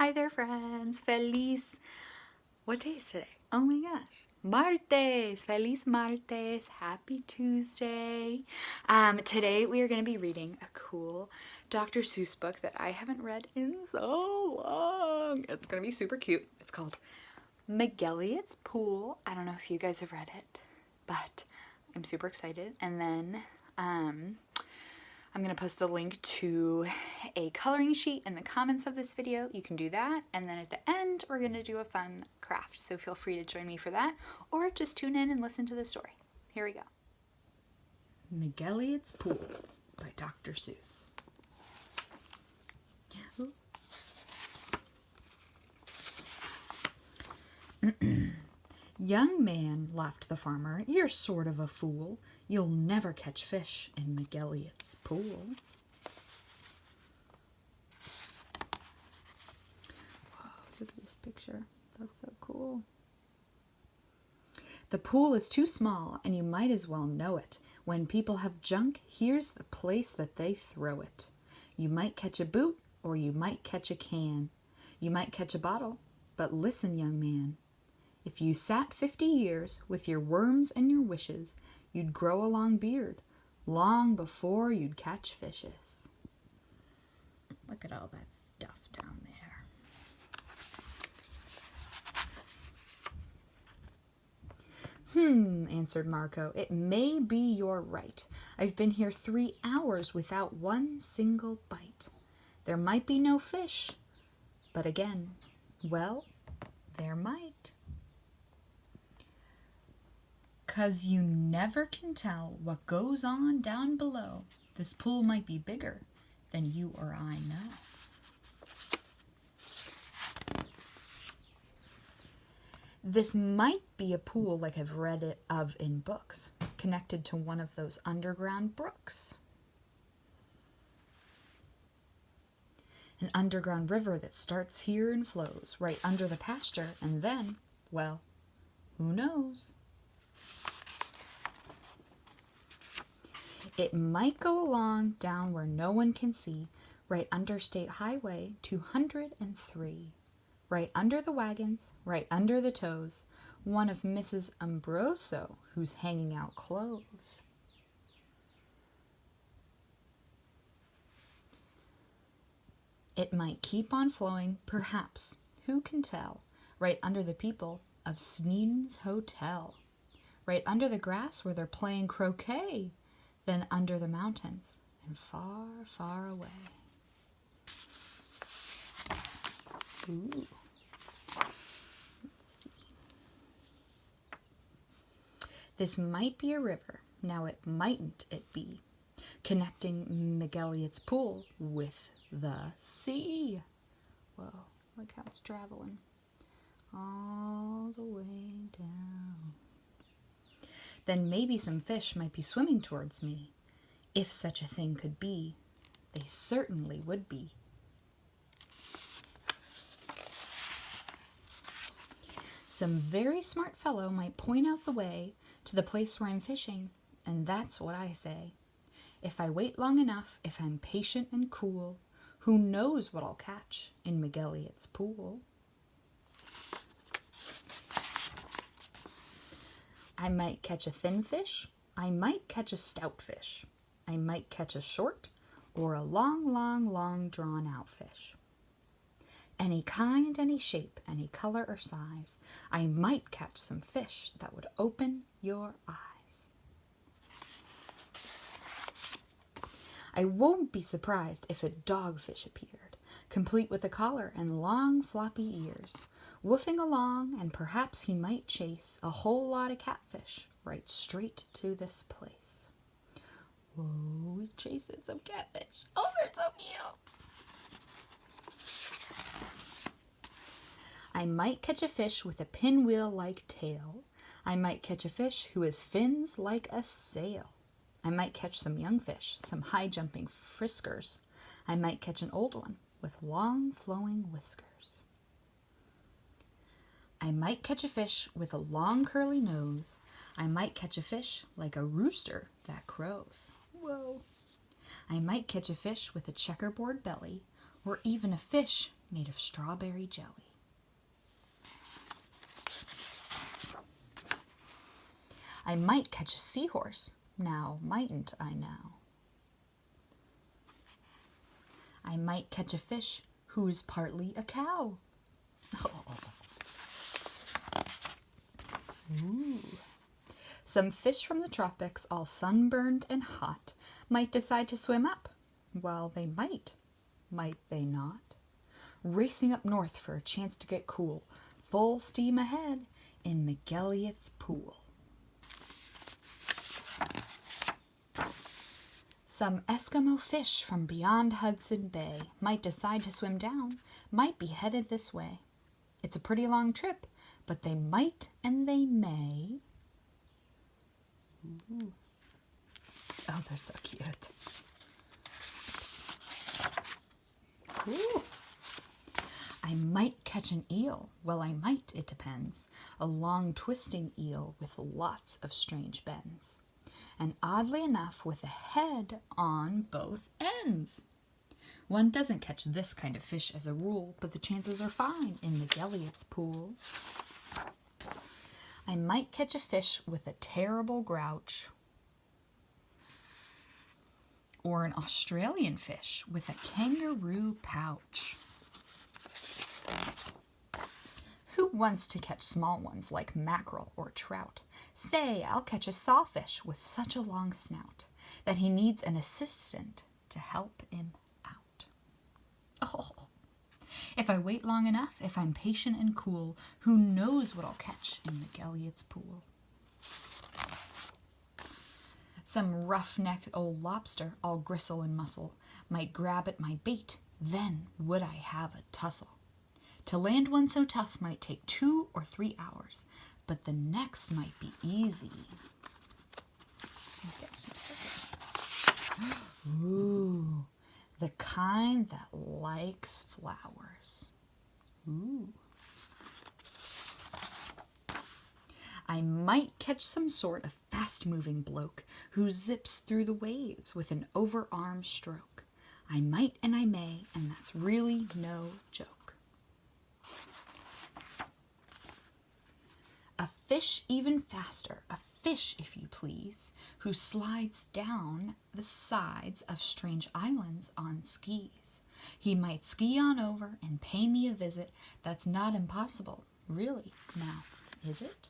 Hi there, friends. Feliz. What day is today? Oh my gosh. Martes. Feliz Martes. Happy Tuesday. Today we are going to be reading a cool Dr. Seuss book that I haven't read in so long. It's going to be super cute. It's called McElligot's Pool. I don't know if you guys have read it, but I'm super excited. And then, I'm going to post the link to a coloring sheet in the comments of this video. You can do that. And then at the end, we're going to do a fun craft. So feel free to join me for that or just tune in and listen to the story. Here we go. McElligot's Pool by Dr. Seuss. Young man, laughed the farmer, you're sort of a fool. You'll never catch fish in McElligot's pool. Whoa, look at this picture. That's so cool. The pool is too small, and you might as well know it. When people have junk, here's the place that they throw it. You might catch a boot, or you might catch a can. You might catch a bottle, but listen, young man. If you sat 50 years with your worms and your wishes, you'd grow a long beard, long before you'd catch fishes. Look at all that stuff down there. Answered Marco. It may be you're right. I've been here 3 hours without one single bite. There might be no fish, but again, well, there might. 'Cause you never can tell what goes on down below. This pool might be bigger than you or I know. This might be a pool like I've read it of in books, connected to one of those underground brooks. An underground river that starts here and flows right under the pasture, and then, well, who knows? It might go along down where no one can see, right under State Highway 203. Right under the wagons, right under the toes, one of Mrs. Ambroso who's hanging out clothes. It might keep on flowing, perhaps, who can tell, right under the people of Sneeden's Hotel. Right under the grass where they're playing croquet. Then under the mountains and far, far away. Ooh. Let's see. This might be a river. Now it mightn't it be. Connecting McElligot's pool with the sea. Whoa, look how it's traveling. All the way down. Then maybe some fish might be swimming towards me. If such a thing could be, they certainly would be. Some very smart fellow might point out the way to the place where I'm fishing, and that's what I say. If I wait long enough, if I'm patient and cool, who knows what I'll catch in McElligot's pool? I might catch a thin fish, I might catch a stout fish, I might catch a short or a long, long, long drawn out fish. Any kind, any shape, any color or size, I might catch some fish that would open your eyes. I won't be surprised if a dogfish appeared, complete with a collar and long floppy ears, woofing along, and perhaps he might chase a whole lot of catfish right straight to this place. Whoa, he's chasing some catfish. Oh, they're so cute. I might catch a fish with a pinwheel-like tail. I might catch a fish who has fins like a sail. I might catch some young fish, some high-jumping friskers. I might catch an old one with long flowing whiskers. I might catch a fish with a long curly nose. I might catch a fish like a rooster that crows. Whoa. I might catch a fish with a checkerboard belly, or even a fish made of strawberry jelly. I might catch a seahorse, now mightn't I now? I might catch a fish who's partly a cow. Ooh. Some fish from the tropics, all sunburned and hot, might decide to swim up. Well, they might they not? Racing up north for a chance to get cool, full steam ahead in McElligot's pool. Some Eskimo fish from beyond Hudson Bay might decide to swim down, might be headed this way. It's a pretty long trip, but they might and they may. Ooh. Oh, they're so cute. Ooh. I might catch an eel. Well, I might, it depends. A long twisting eel with lots of strange bends. And oddly enough, with a head on both ends. One doesn't catch this kind of fish as a rule, but the chances are fine in McElligot's pool. I might catch a fish with a terrible grouch, or an Australian fish with a kangaroo pouch. Who wants to catch small ones like mackerel or trout? Say, I'll catch a sawfish with such a long snout that he needs an assistant to help him out. Oh, if I wait long enough, if I'm patient and cool, who knows what I'll catch in McElligot's pool? Some rough-necked old lobster, all gristle and muscle, might grab at my bait, then would I have a tussle. To land one so tough might take 2 or 3 hours, but the next might be easy. Ooh, the kind that likes flowers. Ooh. I might catch some sort of fast-moving bloke who zips through the waves with an overarm stroke. I might and I may, and that's really no joke. A fish even faster, a fish, if you please, who slides down the sides of strange islands on skis. He might ski on over and pay me a visit. That's not impossible, really. Now, is it?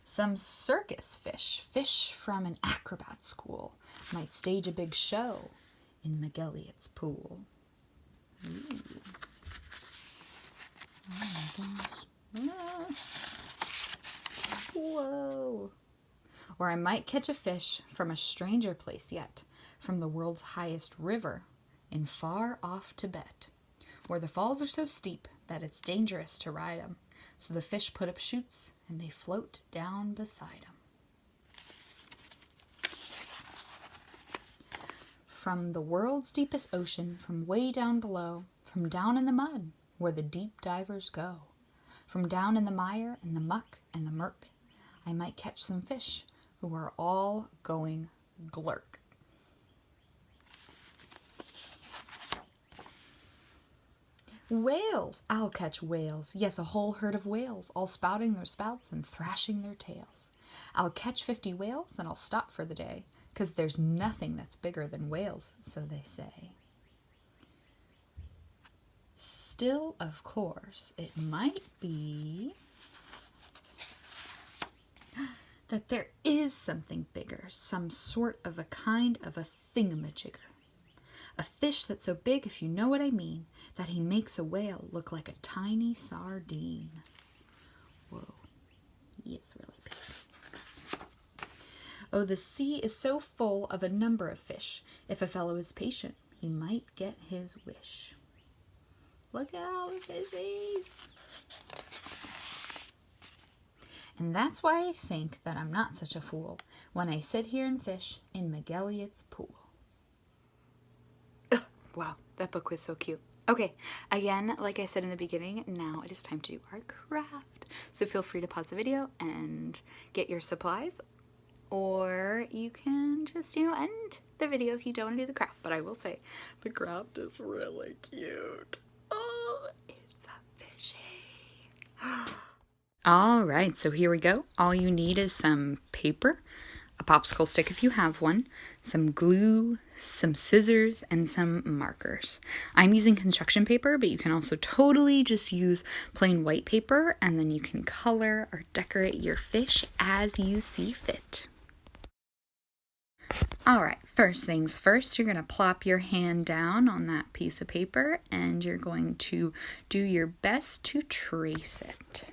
Some circus fish, fish from an acrobat school, might stage a big show in McElligot's pool. Ooh. Oh my gosh. Ah. Whoa. Or I might catch a fish from a stranger place yet, from the world's highest river in far off Tibet, where the falls are so steep that it's dangerous to ride 'em. So the fish put up chutes and they float down beside 'em. From the world's deepest ocean, from way down below, from down in the mud where the deep divers go, from down in the mire and the muck and the murk, I might catch some fish who are all going glurk. Whales! I'll catch whales. Yes, a whole herd of whales, all spouting their spouts and thrashing their tails. I'll catch 50 whales, then I'll stop for the day, 'cause there's nothing that's bigger than whales, so they say. Still, of course, it might be that there is something bigger, some sort of a kind of a thingamajigger. A fish that's so big, if you know what I mean, that he makes a whale look like a tiny sardine. Whoa, he is really big. Oh, the sea is so full of a number of fish. If a fellow is patient, he might get his wish. Look at all the fishies. And that's why I think that I'm not such a fool when I sit here and fish in McElligot's pool. Wow, that book was so cute. Okay, again, like I said in the beginning, now it is time to do our craft. So feel free to pause the video and get your supplies. or you can just, end the video if you don't want to do the craft. But I will say, the craft is really cute. Oh, it's a fishy. All right, so here we go. All you need is some paper, a popsicle stick if you have one, some glue, some scissors, and some markers. I'm using construction paper, but you can also totally just use plain white paper, and then you can color or decorate your fish as you see fit. All right, first things first, you're going to plop your hand down on that piece of paper, and you're going to do your best to trace it.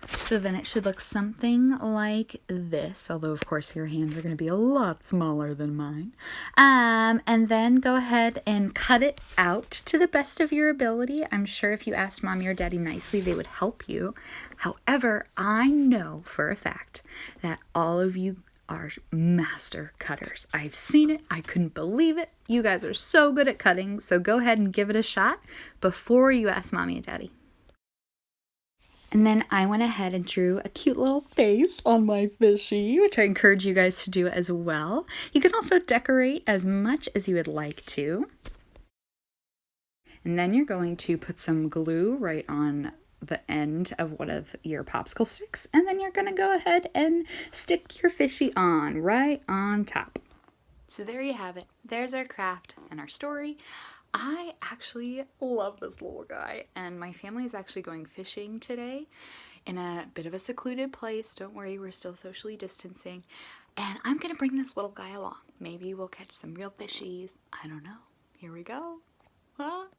So then it should look something like this, although of course your hands are going to be a lot smaller than mine. And then go ahead and cut it out to the best of your ability. I'm sure if you asked Mommy or Daddy nicely, they would help you. However, I know for a fact that all of you are master cutters. I've seen it. I couldn't believe it. You guys are so good at cutting, so go ahead and give it a shot before you ask Mommy and Daddy. And then I went ahead and drew a cute little face on my fishy, which I encourage you guys to do as well. You can also decorate as much as you would like to. And then you're going to put some glue right on the end of one of your popsicle sticks. And then you're going to go ahead and stick your fishy on right on top. So there you have it. There's our craft and our story. I actually love this little guy, and my family is actually going fishing today in a bit of a secluded place. Don't worry, we're still socially distancing, and I'm gonna bring this little guy along. Maybe we'll catch some real fishies. I don't know. Here we go. Huh?